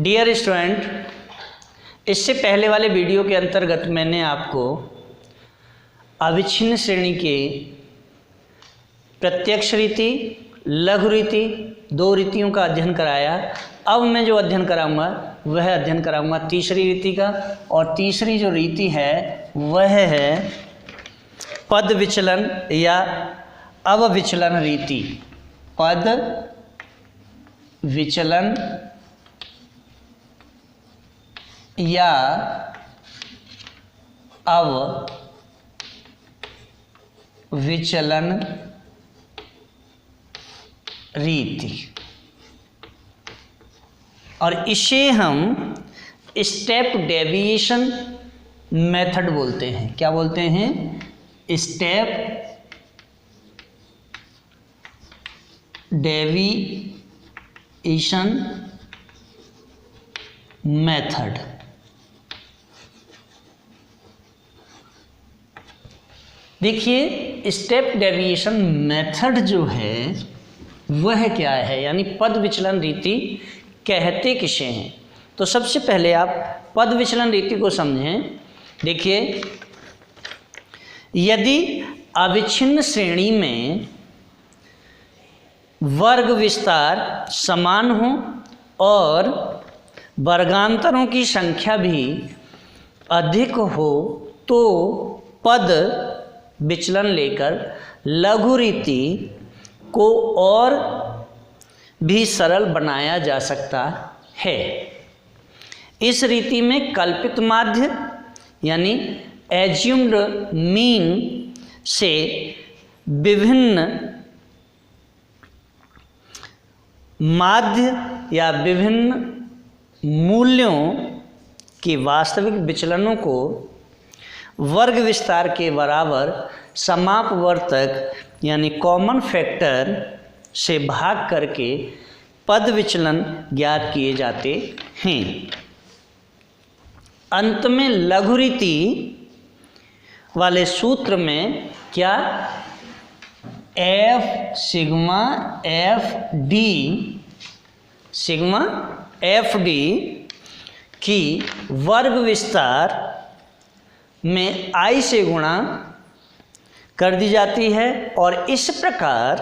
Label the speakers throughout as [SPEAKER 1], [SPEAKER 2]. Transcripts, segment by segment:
[SPEAKER 1] Dear student, इससे पहले वाले वीडियो के अंतर्गत मैंने आपको अविच्छिन्न श्रेणी के प्रत्यक्ष रीति, लघु रीति, दो रीतियों का अध्ययन कराया। अब मैं जो अध्ययन कराऊंगा वह अध्ययन कराऊंगा तीसरी रीति का, और तीसरी जो रीति है वह है पद विचलन या अवविचलन रीति। पद विचलन या अवविचलन रीति, और इसे हम स्टेप डेविएशन मेथड बोलते हैं। क्या बोलते हैं? Step deviation method. देखिए, स्टेप डेविएशन मेथड जो है वह क्या है, यानी पद विचलन रीति कहते किसे हैं। तो सबसे पहले आप पद विचलन रीति को समझें। देखिए, यदि अविच्छिन्न श्रेणी में वर्ग विस्तार समान हो और वर्गांतरों की संख्या भी अधिक हो तो पद विचलन लेकर लघु रीति को और भी सरल बनाया जा सकता है। इस रीति में कल्पित माध्य यानी एज्यूम्ड मीन से विभिन्न माध्य या विभिन्न मूल्यों के वास्तविक विचलनों को वर्ग विस्तार के बराबर समापवर्तक यानी कॉमन फैक्टर से भाग करके पद विचलन ज्ञात किए जाते हैं। अंत में लघु रीति वाले सूत्र में क्या सिग्मा एफ डी की वर्ग विस्तार में आई से गुणा कर दी जाती है, और इस प्रकार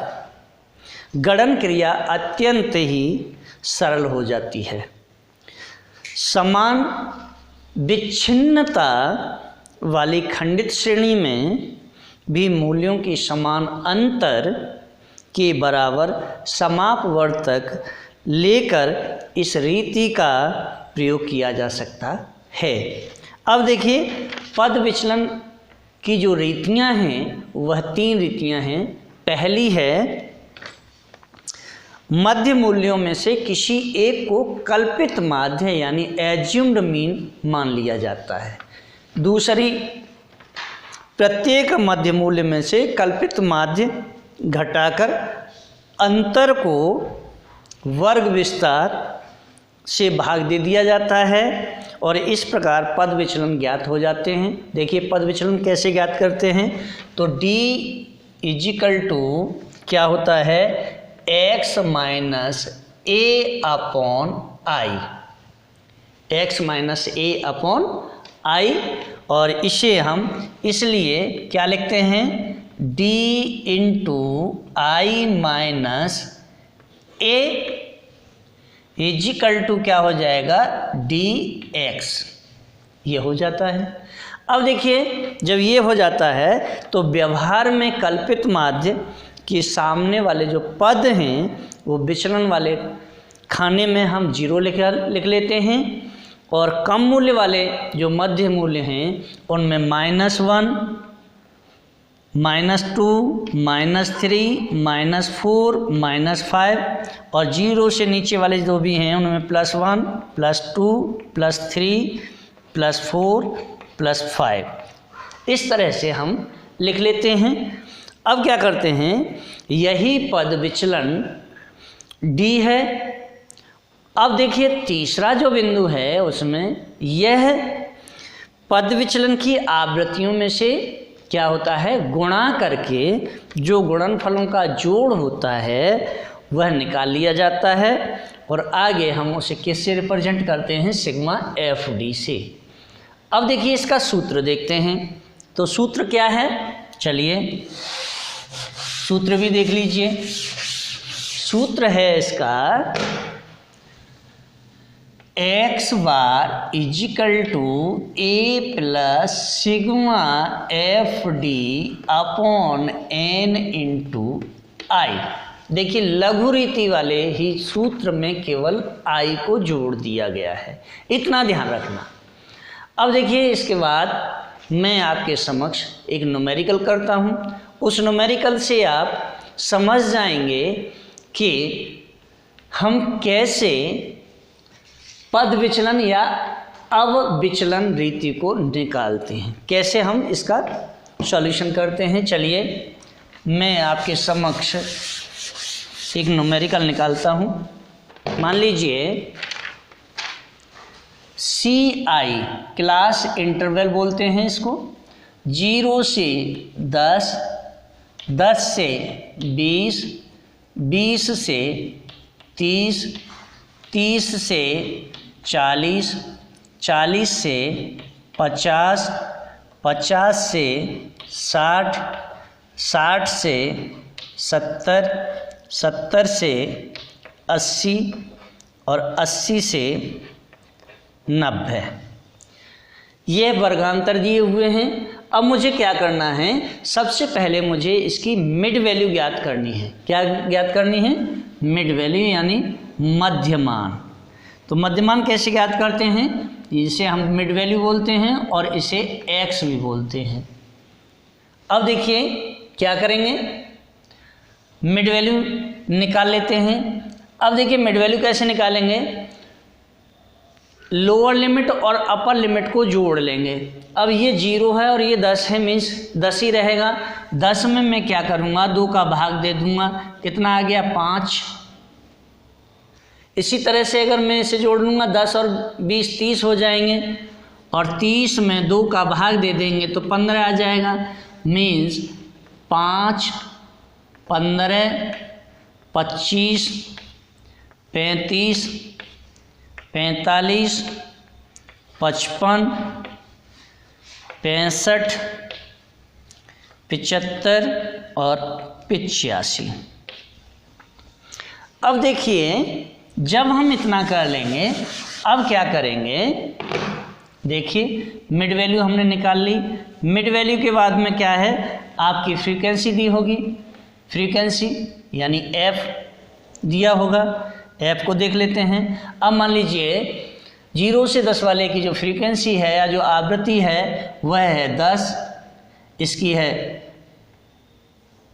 [SPEAKER 1] गणन क्रिया अत्यंत ही सरल हो जाती है। समान विच्छिन्नता वाली खंडित श्रेणी में भी मूल्यों की समान अंतर के बराबर समापवर्तक लेकर इस रीति का प्रयोग किया जा सकता है। अब देखिए, पद विचलन की जो रीतियां हैं वह तीन रीतियां हैं। पहली है मध्य मूल्यों में से किसी एक को कल्पित माध्य यानी एज्यूम्ड मीन मान लिया जाता है। दूसरी, प्रत्येक मध्य मूल्य में से कल्पित माध्य घटाकर अंतर को वर्ग विस्तार से भाग दे दिया जाता है, और इस प्रकार पद विचलन ज्ञात हो जाते हैं। देखिए, पद विचलन कैसे ज्ञात करते हैं। तो D इजिकल टू क्या होता है, x minus a upon i, x minus a upon i, और इसे हम इसलिए क्या लिखते हैं, D into i minus a equal to क्या हो जाएगा, dx। ये हो जाता है। अब देखिए, जब ये हो जाता है तो व्यवहार में कल्पित माध्य के सामने वाले जो पद हैं वो विचलन वाले खाने में हम 0 लिख लेते हैं, और कम मूल्य वाले जो मध्य मूल्य हैं उनमें -1, -2, -3, -4, -5, और 0 से नीचे वाले जो भी हैं उनमें +1, +2, +3, +4, +5, इस तरह से हम लिख लेते हैं। अब क्या करते हैं, यही पद विचलन D है। अब देखिए, तीसरा जो बिंदु है उसमें यह पद विचलन की आवृत्तियों में से क्या होता है, गुणा करके जो गुणनफलों का जोड़ होता है वह निकाल लिया जाता है, और आगे हम उसे किससे रिप्रेजेंट करते हैं, सिग्मा एफ डी से। अब देखिए इसका सूत्र देखते हैं। तो सूत्र क्या है, चलिए सूत्र भी देख लीजिए। सूत्र है इसका X bar equal to A plus sigma F D upon N into I. देखिए लघु रीति वाले ही सूत्र में केवल आई को जोड़ दिया गया है, इतना ध्यान रखना। अब देखिए इसके बाद मैं आपके समक्ष एक न्यूमेरिकल करता हूँ। उस न्यूमेरिकल से आप समझ जाएंगे कि हम कैसे पद विचलन या अवविचलन रीति को निकालते हैं, कैसे हम इसका सॉल्यूशन करते हैं। चलिए मैं आपके समक्ष एक न्यूमेरिकल निकालता हूँ। मान लीजिए सी आई क्लास इंटरवल बोलते हैं इसको, 0 से 10, 10 से 20, 20 से 30, 30 से 40, 40 से 50, 50 से 60, 60 से 70, 70 से 80 और 80 से 90। ये वर्गांतर दिए हुए हैं। अब मुझे क्या करना है, सबसे पहले मुझे इसकी मिड वैल्यू ज्ञात करनी है। क्या ज्ञात करनी है, मिड वैल्यू यानी मध्यमान। तो मध्यमान कैसे ज्ञात करते हैं, इसे हम मिड वैल्यू बोलते हैं और इसे एक्स भी बोलते हैं। अब देखिए क्या करेंगे, मिड वैल्यू निकाल लेते हैं। अब देखिए मिड वैल्यू कैसे निकालेंगे, लोअर लिमिट और अपर लिमिट को जोड़ लेंगे। अब ये 0 है और ये 10 है, मीन्स 10 ही रहेगा। 10 में मैं क्या करूँगा, 2 का भाग दे दूँगा, कितना आ गया 5। इसी तरह से अगर मैं इसे जोड़ लूँगा 10 और 20 30 हो जाएंगे और 30 में 2 का भाग दे देंगे तो 15 आ जाएगा। मीन्स 5, 15, 25, 35, 45, 55, 65, 75 और 85। अब देखिए जब हम इतना कर लेंगे, अब क्या करेंगे, देखिए मिड वैल्यू हमने निकाल ली। मिड वैल्यू के बाद में क्या है, आपकी फ्रीक्वेंसी दी होगी, फ्रीक्वेंसी यानी एफ दिया होगा। एफ को देख लेते हैं। अब मान लीजिए 0 से 10 वाले की जो फ्रीक्वेंसी है या जो आवृत्ति है वह है 10, इसकी है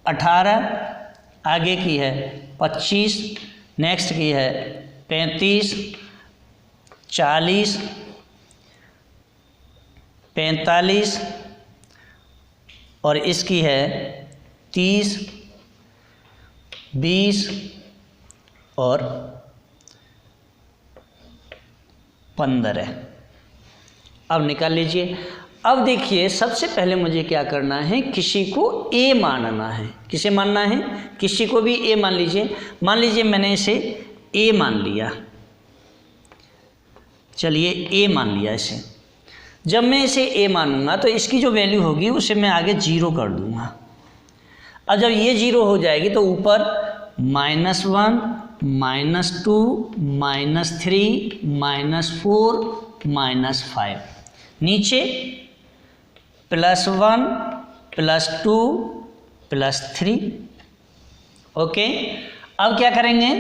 [SPEAKER 1] 18, आगे की है 25, नेक्स्ट की है 35, 40, 45 और इसकी है 30, 20 और 15। अब निकाल लीजिए। अब देखिए सबसे पहले मुझे क्या करना है, किसी को ए मानना है। किसे मानना है, किसी को भी ए मान लीजिए। मान लीजिए मैंने इसे ए मान लिया, चलिए ए मान लिया इसे। जब मैं इसे ए मानूंगा तो इसकी जो वैल्यू होगी उसे मैं आगे 0 कर दूंगा। अब जब ये 0 हो जाएगी तो ऊपर -1, -2, -3, -4, -5, नीचे +1, +2, +3। ओके, अब क्या करेंगे,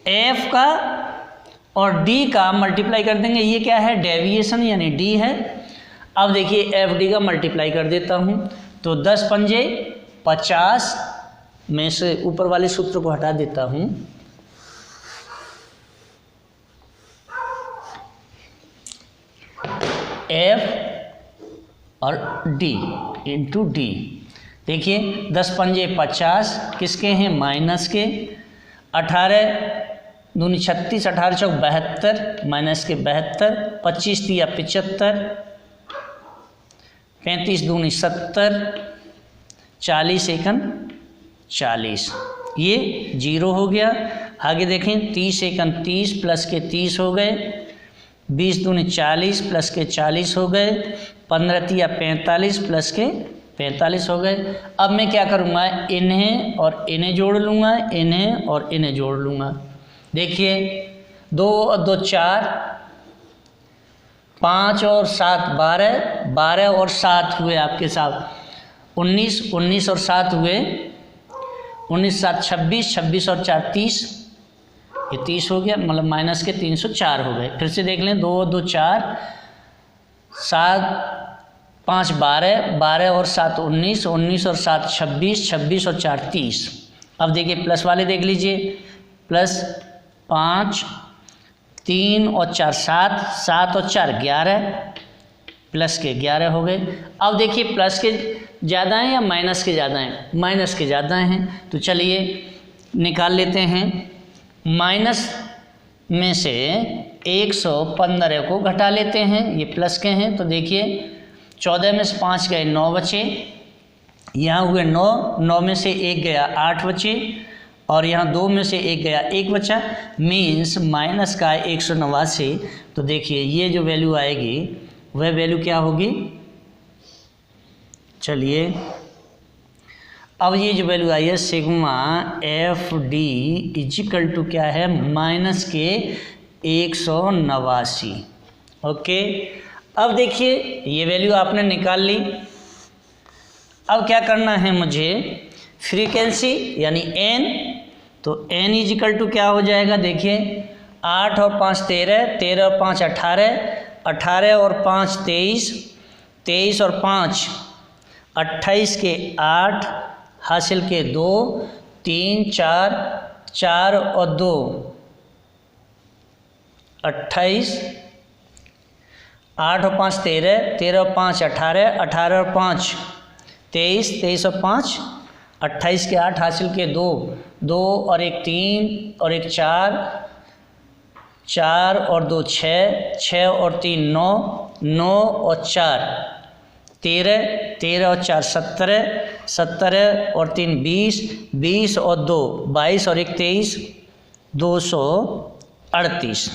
[SPEAKER 1] एफ का और डी का मल्टीप्लाई कर देंगे। ये क्या है, डेविएशन यानी डी है। अब देखिए एफ डी का मल्टीप्लाई कर देता हूँ तो 10 पंजे 50, मैं इस ऊपर वाले सूत्र को हटा देता हूँ। एफ और डी इंटू डी। देखिए 10 पंजे 50, किसके हैं, माइनस के। 18 दूनी 36, 18 चौक 72, माइनस के 72, 25 दिया 75, 35 दूनी 70, 40 एकन 40, ये 0 हो गया। आगे देखें 30 एकम 30 प्लस के 30 हो गए, 20 दूनी 40 प्लस के 40 हो गए, 15 तिया 45 प्लस के 45 हो गए। अब मैं क्या करूँगा, इन्हें और इन्हें जोड़ लूँगा, इन्हें और इन्हें जोड़ लूँगा। देखिए 2 और 2 4, 5 और 7 12, 12 और 7 हुए आपके साथ 19, 19 और 7 हुए 19 7 26, 26 और 4 30, ये 30 हो गया, मतलब माइनस के 304 हो गए। फिर से देख लें 2 2 4, 7 5 12, 12 और 7 19, 19 और 7 26, 26 और 4 30। अब देखिए प्लस वाले देख लीजिए, प्लस 5 3 और 4 7, 7 और 4 11, प्लस के 11 हो गए। अब देखिए प्लस के ज़्यादा हैं या माइनस के ज़्यादा हैं, माइनस के ज़्यादा हैं, तो चलिए निकाल लेते हैं। माइनस में से 115 को घटा लेते हैं, ये प्लस के हैं, तो देखिए 14 में से 5 गए 9 बचे, यहाँ हुए 9, 9 में से 1 गया 8 बचे, और यहाँ 2 में से 1 गया 1 बचा, मीन्स माइनस का 189। तो देखिए ये जो वैल्यू आएगी वह वैल्यू क्या होगी, चलिए अब ये जो वैल्यू आई है sigma F D equal to क्या है, माइनस के 189। ओके, अब देखिए ये वैल्यू आपने निकाल ली। अब क्या करना है मुझे, फ्रीक्वेंसी यानी एन, तो एन इजिकल टू क्या हो जाएगा, देखिए 8 और 5 13, 13 और 5 18, 18 और 5 23, 23 और 5 28 के 8 हासिल के 2, 3 4, 4 और 2 28, 8 और 5 13, 13 और 5 18, 18 और 5 23, 23 और 5 28 के 8 हासिल के 2, 2 और 1 3 और 1 4, 4 और 2 6, 6 और 3 9, 9 और 4 13, 13 और 4 17, 17 और 3 20, 20 और 2 22 और 1 23, 238।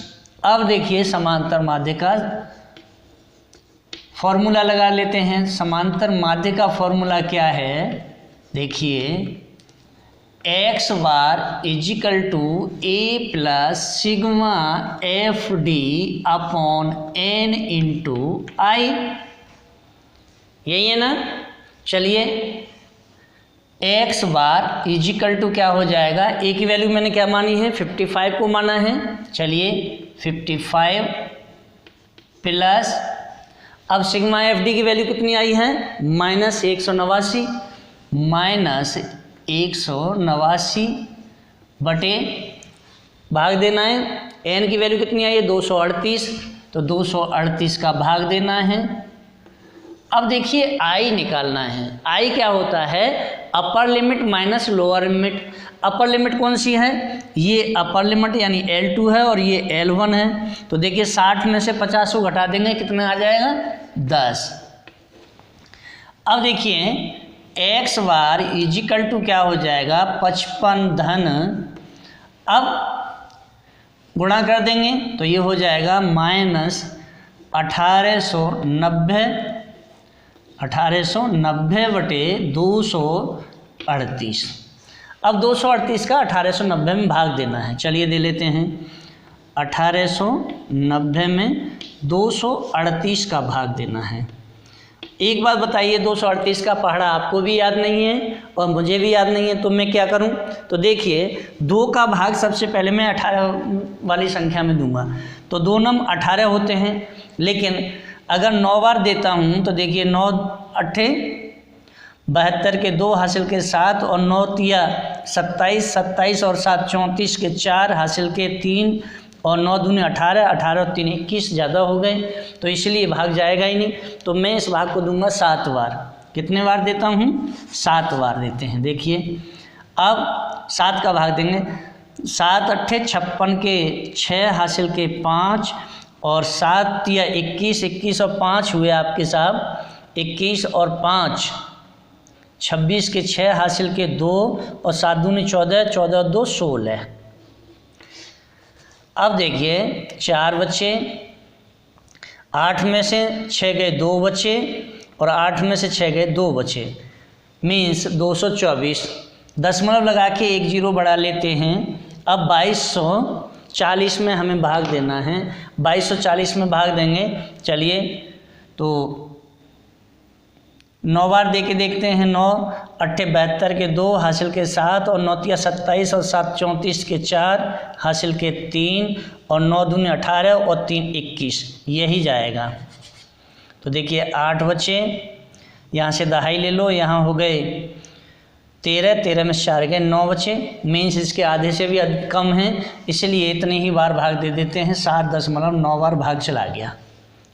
[SPEAKER 1] अब देखिए समांतर माध्य का फॉर्मूला लगा लेते हैं। समांतर माध्य का फॉर्मूला क्या है, देखिए X bar equal to A plus sigma F D upon N into I, यही है ना। चलिए एक्स बार इजिकल टू क्या हो जाएगा, ए की वैल्यू मैंने क्या मानी है 55 को माना है, चलिए 55 प्लस, अब सिग्मा एफ डी की वैल्यू कितनी आई है माइनस 189, माइनस 189 बटे भाग देना है, एन की वैल्यू कितनी आई है 238, तो 238 का भाग देना है। अब देखिए आई निकालना है, आई क्या होता है upper limit minus lower limit. Upper limit कौन सी है, ये अपर लिमिट यानी L2 है और ये L1 है, तो देखिए 60 में से 50 को घटा देंगे, कितना आ जाएगा 10। अब देखिए एक्स बार इजिकल टू क्या हो जाएगा 55 धन, अब गुणा कर देंगे तो ये हो जाएगा माइनस 1890 बटे 238। अब 238 का 1890 में भाग देना है, चलिए दे लेते हैं 1890 में 238 का भाग देना है। एक बात बताइए 238 का पहाड़ा आपको भी याद नहीं है और मुझे भी याद नहीं है, तो मैं क्या करूं, तो देखिए 2 का भाग सबसे पहले मैं 18 वाली संख्या में दूंगा, तो 2 नम 18 होते हैं, लेकिन अगर 9 बार देता हूं तो देखिए 9 8 72 के 2 हासिल के 7 और 9 तिया 27, 27 और 7 34 के 4 हासिल के 3 और 9 दूनी 18, 18 और 3 21 ज़्यादा हो गए, तो इसलिए भाग जाएगा ही नहीं, तो मैं इस भाग को दूंगा 7 बार। कितने बार देता हूँ 7 बार देते हैं। देखिए अब 7 का भाग देंगे, 7 8 56 के 6 हासिल के 5 और 7 तिया 21, 21 और 5 हुए आपके साहब 21 और 5 26 के 6 हासिल के 2 और 7 दूनी 14, 14 और 2 16। अब देखिए 4 बच्चे, 8 में से 6 गए 2 बच्चे और 8 में से 6 गए 2 बचे, मीन्स 224। दशमलव लगा के एक जीरो बढ़ा लेते हैं। अब 2240 में हमें भाग देना है, 2240 में भाग देंगे। चलिए तो 9 बार दे के देखते हैं। 9 अट्ठे 72 के 2 हासिल के 7 और 9 तिया 27 और 7 34 के 4 हासिल के 3 और 9 दूनी 18 और 3 21, यही जाएगा। तो देखिए 8 बचे, यहाँ से दहाई ले लो, यहाँ हो गए 13, 13 में 4 गए 9 बचे, मीन्स इसके आधे से भी कम है, इसलिए इतने ही बार भाग दे देते हैं। 7.9 बार भाग चला गया।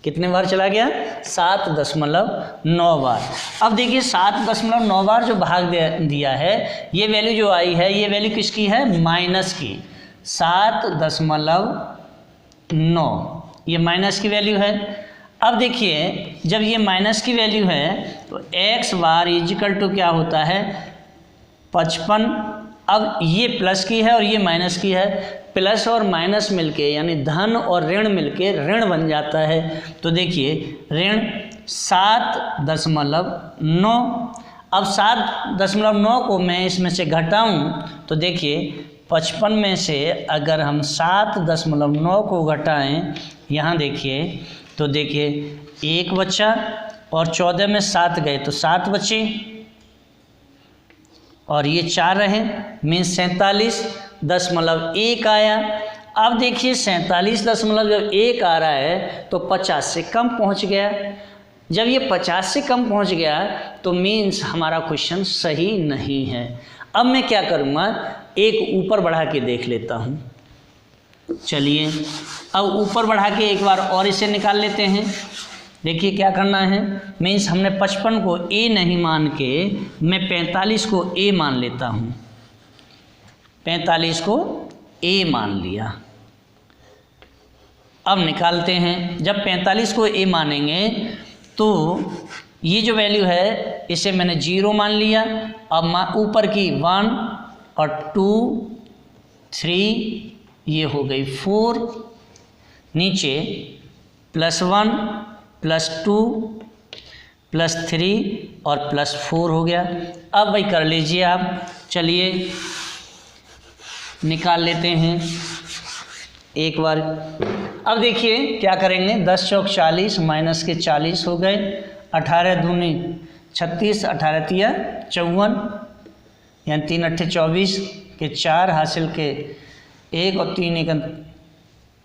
[SPEAKER 1] कितने बार चला गया? 7.9 बार। अब देखिए 7.9 बार जो भाग दिया है, ये वैल्यू जो आई है, ये वैल्यू किसकी है? माइनस की। 7.9 ये माइनस की वैल्यू है। अब देखिए जब ये माइनस की वैल्यू है तो x बार इजिकल टू क्या होता है? 55। अब ये प्लस की है और ये माइनस की है, प्लस और माइनस मिलके यानी धन और ऋण मिलके ऋण बन जाता है। तो देखिए ऋण 7.9। अब 7.9 को मैं इसमें से घटाऊं तो देखिए 55 में से अगर हम 7.9 को घटाएं, यहाँ देखिए तो देखिए 1 बचा और 14 में 7 गए तो 7 बचे और ये 4 रहे, मीन्स 47.1 आया। अब देखिए 47.1 आ रहा है तो 50 से कम पहुंच गया। जब ये 50 से कम पहुंच गया तो मीन्स हमारा क्वेश्चन सही नहीं है। अब मैं क्या करूँगा, एक ऊपर बढ़ा के देख लेता हूँ। चलिए अब ऊपर बढ़ा के एक बार और इसे निकाल लेते हैं। देखिए क्या करना है, मीन्स हमने 55 को ए नहीं मान के मैं 45 को ए मान लेता हूँ। 45 को ए मान लिया। अब निकालते हैं। जब 45 को ए मानेंगे तो ये जो वैल्यू है इसे मैंने 0 मान लिया। अब ऊपर की 1 और 2 3 ये हो गई 4, नीचे +1 +2 +3 और +4 हो गया। अब भाई कर लीजिए आप। चलिए निकाल लेते हैं एक बार। अब देखिए क्या करेंगे, 10 चौक 40 माइनस के 40 हो गए, 18 दूनी 36, 18 तिया 54, यानी 3 अट्ठे 24 के 4 हासिल के 1 और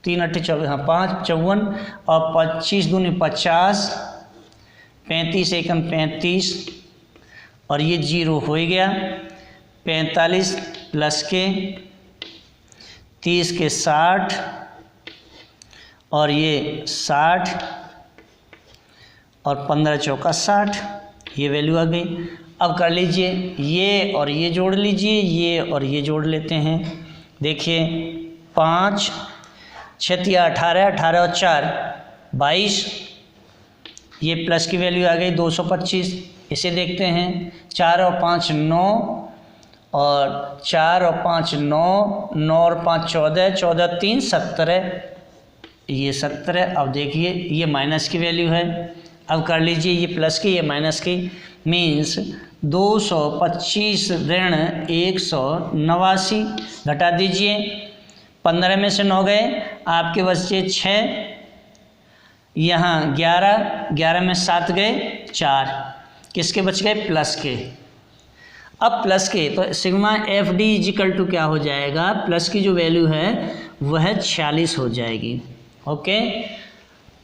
[SPEAKER 1] 3 अट्ठे 24, हाँ 5 54 और 25 दूनी 50, 35 एकम 35 और ये 0 हो ही गया। 45 प्लस के 30 के 60 और ये 60 और 15 चौका 60, ये वैल्यू आ गई। अब कर लीजिए ये और ये जोड़ लीजिए, ये और ये जोड़ लेते हैं। देखिए 5 6 18, 18 और 4 22, ये प्लस की वैल्यू आ गई 225। इसे देखते हैं, 4 और 5 9 और 4 और 5 9, 9 और 5 14, 14 3 17, ये 17। अब देखिए ये माइनस की वैल्यू है। अब कर लीजिए ये प्लस की, ये माइनस की, मीन्स 225 ऋण 189। घटा दीजिए, 15 में से 9 गए, आपके बचे 6, यहाँ 11, 11 में 7 गए 4, किसके बच गए? प्लस के। अब प्लस के तो sigma F D equal to क्या हो जाएगा? प्लस की जो वैल्यू है वह 46 हो जाएगी। ओके,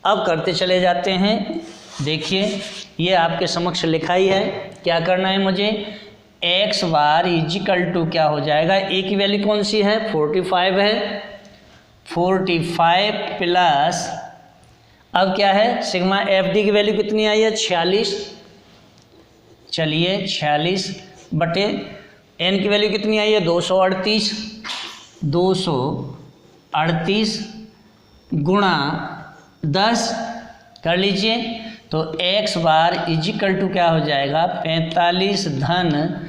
[SPEAKER 1] अब करते चले जाते हैं। देखिए ये आपके समक्ष लिखा ही है। क्या करना है मुझे? एक्स बार इजिकल टू क्या हो जाएगा? ए की वैल्यू कौन सी है? 45 है। 45 प्लस अब क्या है? सिग्मा एफ डी की वैल्यू कितनी आई है? 46। चलिए 46 बटे एन की वैल्यू कितनी आई है? 238। 238 गुणा 10 कर लीजिए। तो x बार इजिकल टू क्या हो जाएगा? 45 धन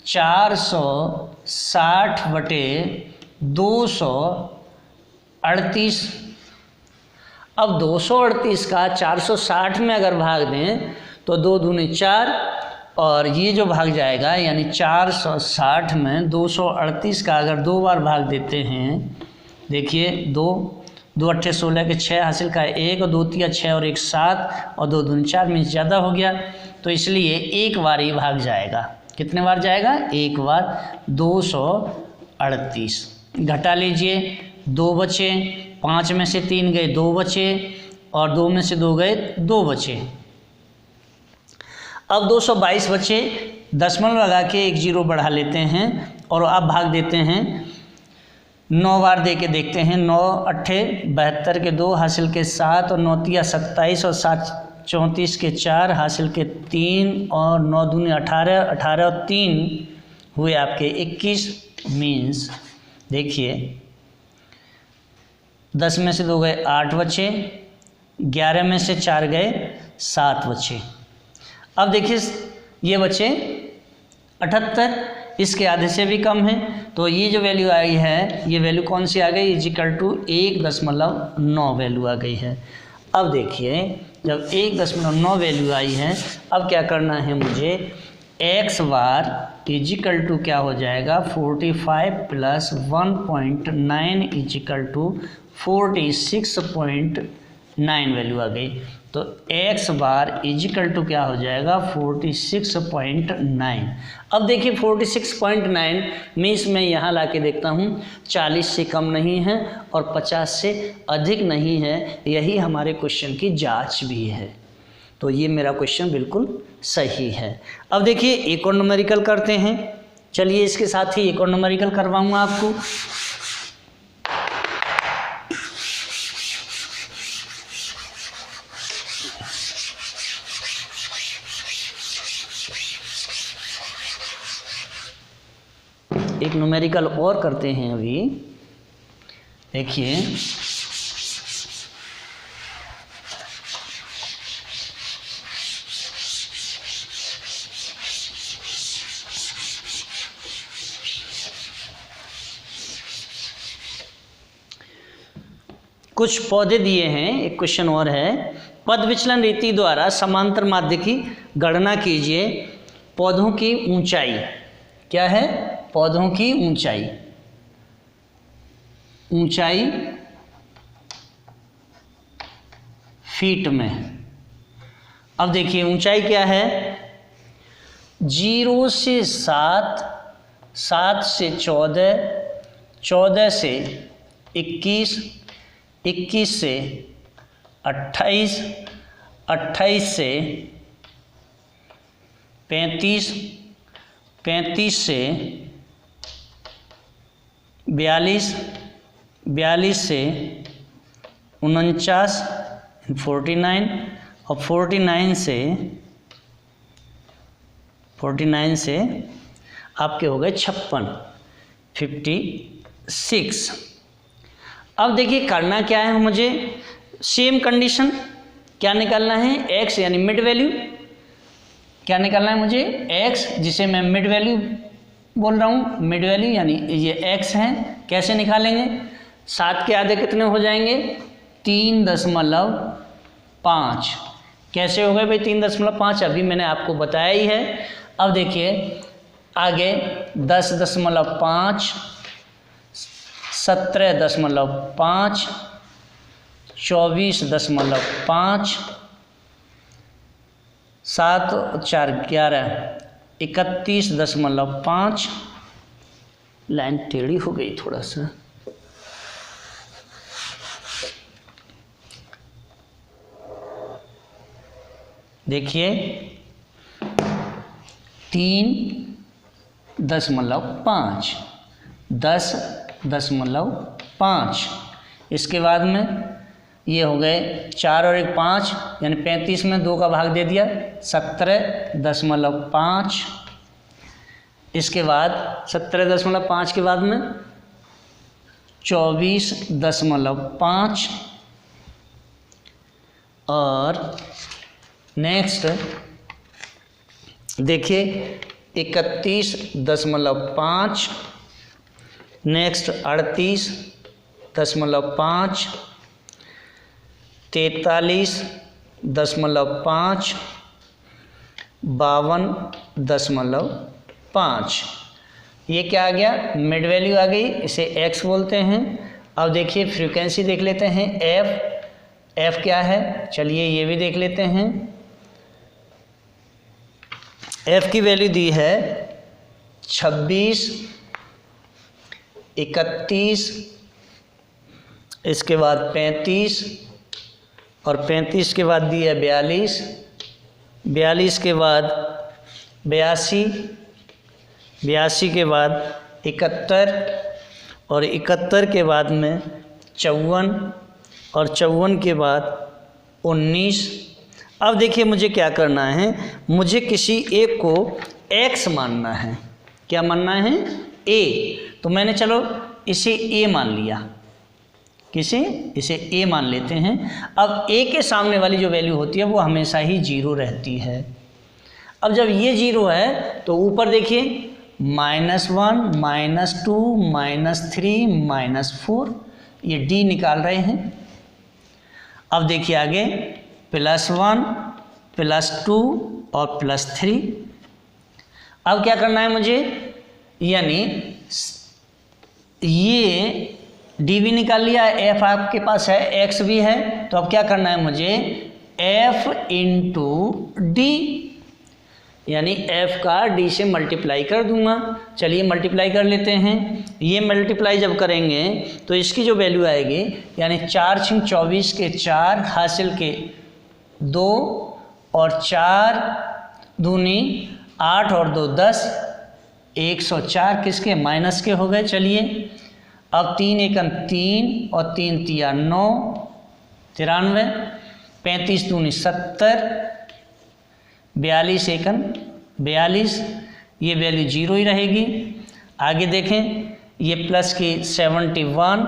[SPEAKER 1] 460 बटे 38। अब 238 का 460 में अगर भाग दें तो 2 दूनी 4, और ये जो भाग जाएगा यानी 460 में 238 का अगर 2 बार भाग देते हैं, देखिए 2 अट्ठे 16 के 6 हासिल का 1, और 2 तिया 6 और 1 7, और 2 दूनी 4 में ज़्यादा हो गया, तो इसलिए एक बार ही भाग जाएगा। कितने बार जाएगा? एक बार। 238 घटा लीजिए, 2 बचे, 5 में से 3 गए, 2 बचे, और 2 में से 2 गए, 2 बचे। अब 222 बचे, दशमलव लगा के 1 0 बढ़ा लेते हैं, और अब भाग देते हैं 9 बार दे के देखते हैं। 9 अट्ठे 72 के 2 हासिल के 7, और 9 तिया 27, और 7 34 के 4 हासिल के 3, और 9 दूनी 18, 18 और 3 हुए आपके 21। मीन्स देखिए 10 में से 2 गए, 8 बचे, 11 में से 4 गए, 7 बचे। अब देखिए ये बचे 78, इसके आधे से भी कम है, तो ये जो वैल्यू आई है, ये वैल्यू कौन सी आ गई? इजिकल टू 1.9 वैल्यू आ गई है। अब देखिए जब 1.9 वैल्यू आई है, अब क्या करना है मुझे? x बार इजिकल टू क्या हो जाएगा? 45 प्लस 1.9 इजिकल टू 46.9 वैल्यू आ गई, तो x बार इजिकल टू क्या हो जाएगा? 46.9। अब देखिए 46.9 में इसमें यहाँ ला के देखता हूँ 40 से कम नहीं है और 50 से अधिक नहीं है, यही हमारे क्वेश्चन की जांच भी है, तो ये मेरा क्वेश्चन बिल्कुल सही है। अब देखिए एक और न्यूमेरिकल करते हैं, चलिए इसके साथ ही एक और न्यूमेरिकल करवाऊँगा आपको। एक न्यूमेरिकल और करते हैं अभी। देखिए कुछ पौधे दिए हैं, एक क्वेश्चन और है। पद विचलन रीति द्वारा समांतर माध्य की गणना कीजिए। पौधों की ऊंचाई क्या है? पौधों की ऊंचाई, ऊंचाई फीट में। अब देखिए ऊंचाई क्या है? 0 से 7, 7 से 14, 14 से 21, 21 से 28, 28 से 35, 35 से 42, 42 से 49, 49, और 49 से आपके हो गए 56, 56। अब देखिए करना क्या है मुझे? सेम कंडीशन क्या निकालना है? x यानी मिड वैल्यू। क्या निकालना है मुझे? x, जिसे मैं मिड वैल्यू बोल रहा हूँ, मिड वैल्यू यानी ये x है। कैसे निकालेंगे? 7 के आधे कितने हो जाएंगे? 3.5। कैसे हो गए भाई 3.5? अभी मैंने आपको बताया ही है। अब देखिए आगे 10.5, 17.5, 24.5, 7 4 11, 31.5। लाइन टेढ़ी हो गई थोड़ा सा। देखिए 3.5, 10.5। इसके बाद में ये हो गए 4 और 1 5, यानी 35 में 2 का भाग दे दिया, 17.5। इसके बाद 17.5 के बाद में 24.5, और नेक्स्ट देखिए 31.5, नेक्स्ट 38, 43.5, 43.5, 52.5। ये क्या आ गया, मिड वैल्यू आ गई, इसे x बोलते हैं। अब देखिए फ्रीक्वेंसी देख लेते हैं, f क्या है, चलिए ये भी देख लेते हैं। f की वैल्यू दी है 26, 31, इसके बाद 35, और 35 के बाद दी है 42, 42 के बाद 82, 82 के बाद 71, और 71 के बाद में 54, और 54 के बाद 19। अब देखिए मुझे क्या करना है, मुझे किसी एक को x मानना है। क्या मानना है, a। तो मैंने चलो इसे a मान लिया, इसे a मान लेते हैं। अब a के सामने वाली जो वैल्यू होती है वो हमेशा ही 0 रहती है। अब जब ये 0 है तो ऊपर देखिए -1, -2, -3, -4, ये d निकाल रहे हैं। अब देखिए आगे +1, +2 और +3। अब क्या करना है मुझे, यानी ये d भी निकाल लिया, f आपके पास है, x भी है, तो अब क्या करना है मुझे, f × d, यानी f का d से मल्टीप्लाई कर दूंगा। चलिए मल्टीप्लाई कर लेते हैं। ये मल्टीप्लाई जब करेंगे तो इसकी जो वैल्यू आएगी, यानी 4 × 24 के 4 हासिल के 2, और 4 दूनी 8 और 2 10, 104 किसके, माइनस के हो गए। चलिए अब 3 एकम 3 और 3 तिया 9, 93, 35 दूनी 70, 42 एकम 42, ये वैल्यू 0 ही रहेगी। आगे देखें, ये प्लस की 71,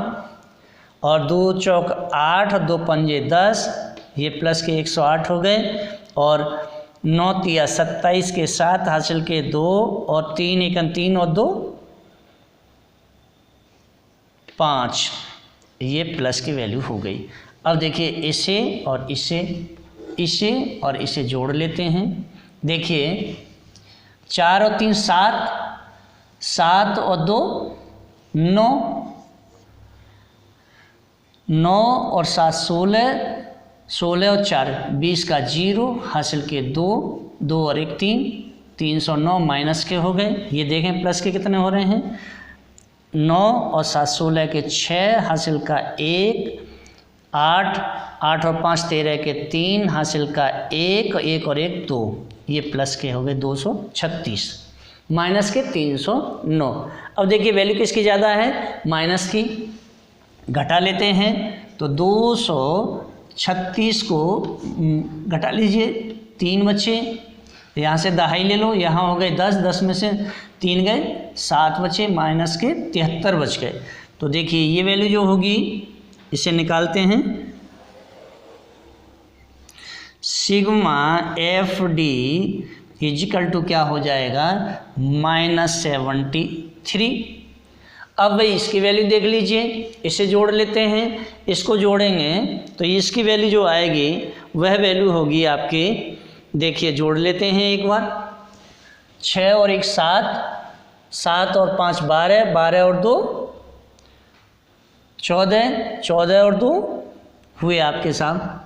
[SPEAKER 1] और 2 चौक 8 और 2 पंजे 10, ये प्लस के 108 हो गए, और 9 तिया 27 के 7 हासिल के 2, और 3 एकम 3 और 2 5, ये प्लस की वैल्यू हो गई। अब देखिए इसे और इसे जोड़ लेते हैं। देखिए 4 और 3 7, 7 और 2 9, 9 और 7 16, 16 और 4 20 का 0 हासिल के 2, 2 और 1 3, 309 माइनस के हो गए। ये देखें प्लस के कितने हो रहे हैं, 9 और 7 16 के 6 हासिल का 1, 8, 8 और 5 13 के 3 हासिल का 1, 1 और 1 2, ये प्लस के हो गए 236, माइनस के 309। अब देखिए वैल्यू किसकी ज़्यादा है, माइनस की। घटा लेते हैं तो 236 को घटा लीजिए, 3 बचे, यहाँ से दहाई ले लो, यहाँ हो गए 10, 10 में से 3 गए 7 बचे, माइनस के 73 बच गए। तो देखिए ये वैल्यू जो होगी, इसे निकालते हैं, सिग्मा FD इजिकल टू क्या हो जाएगा, -73। अब भाई इसकी वैल्यू देख लीजिए, इसे जोड़ लेते हैं, इसको जोड़ेंगे तो इसकी वैल्यू जो आएगी वह वैल्यू होगी आपकी, देखिए जोड़ लेते हैं एक बार, 6 और 1 7, 7 और 5 12, 12 और 2 14, 14 और 2 हुए आपके साथ,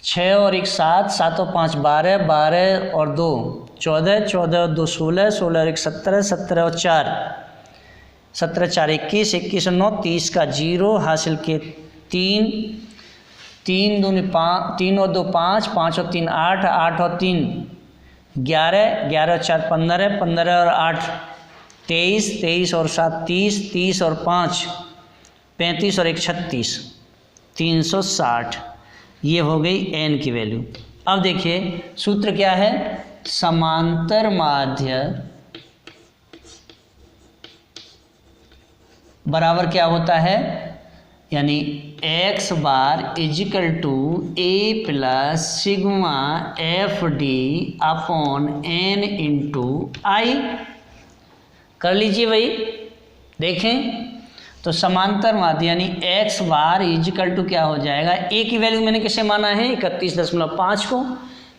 [SPEAKER 1] 6 और 1 7, 7 और 5 12, 12 और 2 14, 14 और 2 16, 16 और 1 17, 17 और 4 17, 4 21, 21 और 9 30 का 0 हासिल के 3, 3 दूनी 5, 3 और 2 5, 5 और 3 8, 8 और 3 11, 11 और 4 15, 15 और 8 23, 23 और 7 30, 30 और 5 35 और 1 36, 360, ये हो गई n की वैल्यू। अब देखिए सूत्र क्या है, समांतर माध्य बराबर क्या होता है, यानी x bar equal to a plus sigma FD upon n into I. कर लीजिए भाई, देखें तो समांतर माध्य यानी एक्स बार इजिकल टू क्या हो जाएगा, ए की वैल्यू मैंने किसे माना है 31.5 को,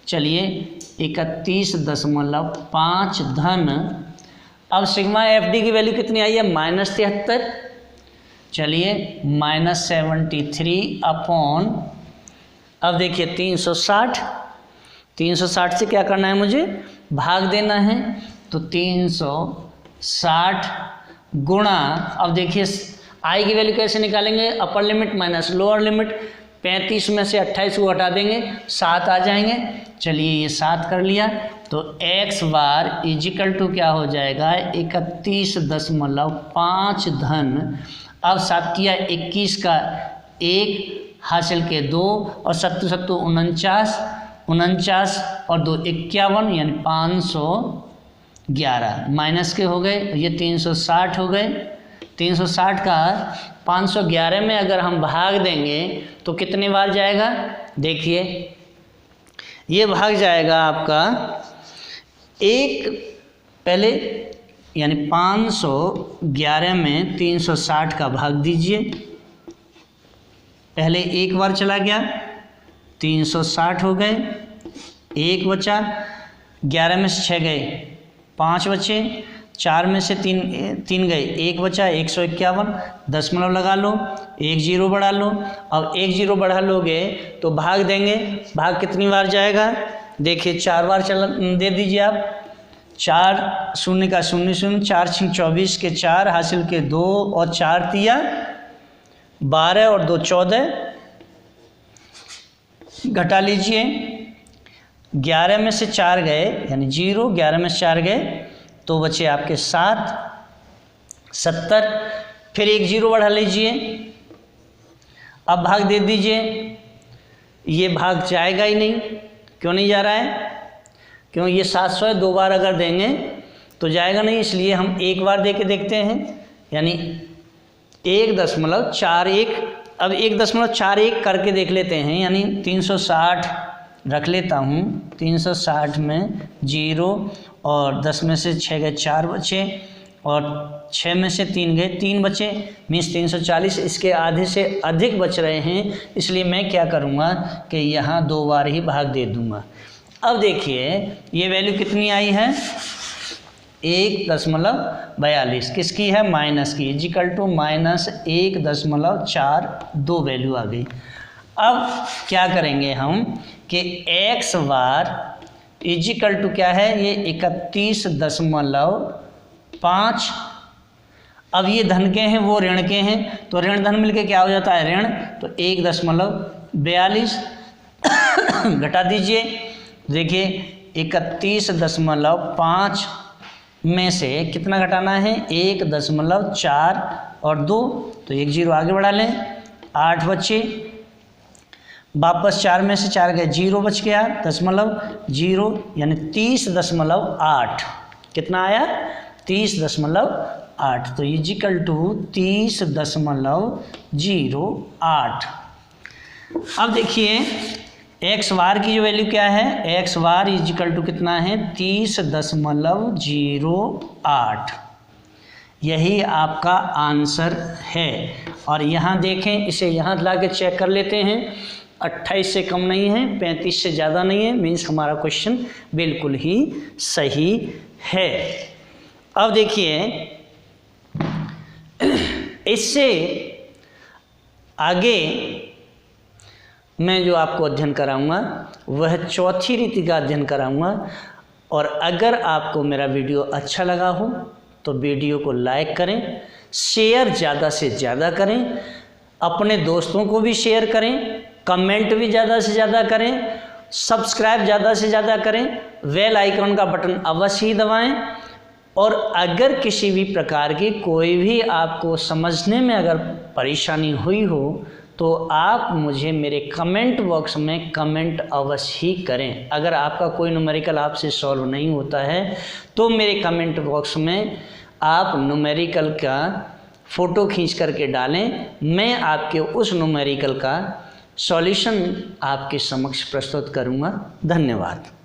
[SPEAKER 1] चलिए 31.5 धन, अब सिग्मा एफ डी की वैल्यू कितनी आई है -73, चलिए -73 अपॉन, अब देखिए 360 से क्या करना है मुझे, भाग देना है, तो 360 गुणा, अब देखिए आई की वैल्यू कैसे निकालेंगे, upper limit minus lower limit, 35 में से 28 को हटा देंगे 7 आ जाएंगे, चलिए ये 7 कर लिया, तो x बार इजिकल टू क्या हो जाएगा 31.5 धन, अब 7 किया 21 का 1 हासिल के 2 और 7 49 और 2 51 यानी 511 माइनस के हो गए, ये 360 हो गए, 360 का 511 में अगर हम भाग देंगे तो कितने बार जाएगा, देखिए ये भाग जाएगा आपका एक, पहले यानी 511 में 360 का भाग दीजिए, पहले एक बार चला गया 360 हो गए, एक बचा, 11 में से 6 गए 5 बचे, 4 में से 3 गए 1 बचा, 151, दशमलव लगा लो, 1 0 बढ़ा लो, अब 1 0 बढ़ा लोगे तो भाग देंगे, भाग कितनी बार जाएगा, देखिए 4 बार चला दे दीजिए आप, 4 0 का 0 0, 4 6 24 के 4 हासिल के 2 और 4 तिया 12 और 2 14, घटा लीजिए, 11 में से 4 गए यानी 0, 11 में से 4 गए तो बचे आपके 7 70, फिर 1 0 बढ़ा लीजिए, अब भाग दे दीजिए, ये भाग जाएगा ही नहीं, क्यों नहीं जा रहा है, क्यों ये 700 है, 2 बार अगर देंगे तो जाएगा नहीं, इसलिए हम एक बार दे के देखते हैं, यानी 1.41, अब 1.41 करके देख लेते हैं, यानी 360 रख लेता हूँ, 360 में 0 और 10 में से 6 गए 4 बचे और 6 में से 3 गए 3 बचे, मीन्स 340, इसके आधे से अधिक बच रहे हैं, इसलिए मैं क्या करूँगा कि यहाँ 2 बार ही भाग दे दूँगा। अब देखिए ये वैल्यू कितनी आई है 1.42, किसकी है, माइनस की, इजिकल टू -1.42 वैल्यू आ गई। अब क्या करेंगे हम कि x बार इजिकल टू क्या है, ये 31.5, अब ये धन के हैं वो ऋण के हैं, तो ऋण धन मिलके क्या हो जाता है ऋण, तो 1.42 घटा दीजिए, देखिए 31.5 में से कितना घटाना है 1.4 और 2, तो 1 0 आगे बढ़ा लें, 8 बचे, वापस 4 में से 4 गए 0 बच गया, 0.0 यानी 30.8, कितना आया 30.8, तो इजिकल टू 30.08। अब देखिए एक्स बार की जो वैल्यू क्या है, एक्स बार इजिकल टू कितना है 30.08, यही आपका आंसर है। और यहाँ देखें, इसे यहाँ ला के चेक कर लेते हैं, 28 से कम नहीं है, 35 से ज़्यादा नहीं है, मीन्स हमारा क्वेश्चन बिल्कुल ही सही है। अब देखिए इससे आगे मैं जो आपको अध्ययन कराऊंगा वह चौथी रीति का अध्ययन कराऊंगा, और अगर आपको मेरा वीडियो अच्छा लगा हो तो वीडियो को लाइक करें, शेयर ज़्यादा से ज़्यादा करें, अपने दोस्तों को भी शेयर करें, कमेंट भी ज़्यादा से ज़्यादा करें, सब्सक्राइब ज़्यादा से ज़्यादा करें, बेल आइकन का बटन अवश्य ही दबाएं। और अगर किसी भी प्रकार की कोई भी आपको समझने में अगर परेशानी हुई हो तो आप मुझे मेरे कमेंट बॉक्स में कमेंट अवश्य ही करें। अगर आपका कोई न्यूमेरिकल आपसे सॉल्व नहीं होता है तो मेरे कमेंट बॉक्स में आप न्यूमेरिकल का फ़ोटो खींच करके डालें, मैं आपके उस न्यूमेरिकल का सॉल्यूशन आपके समक्ष प्रस्तुत करूंगा। धन्यवाद।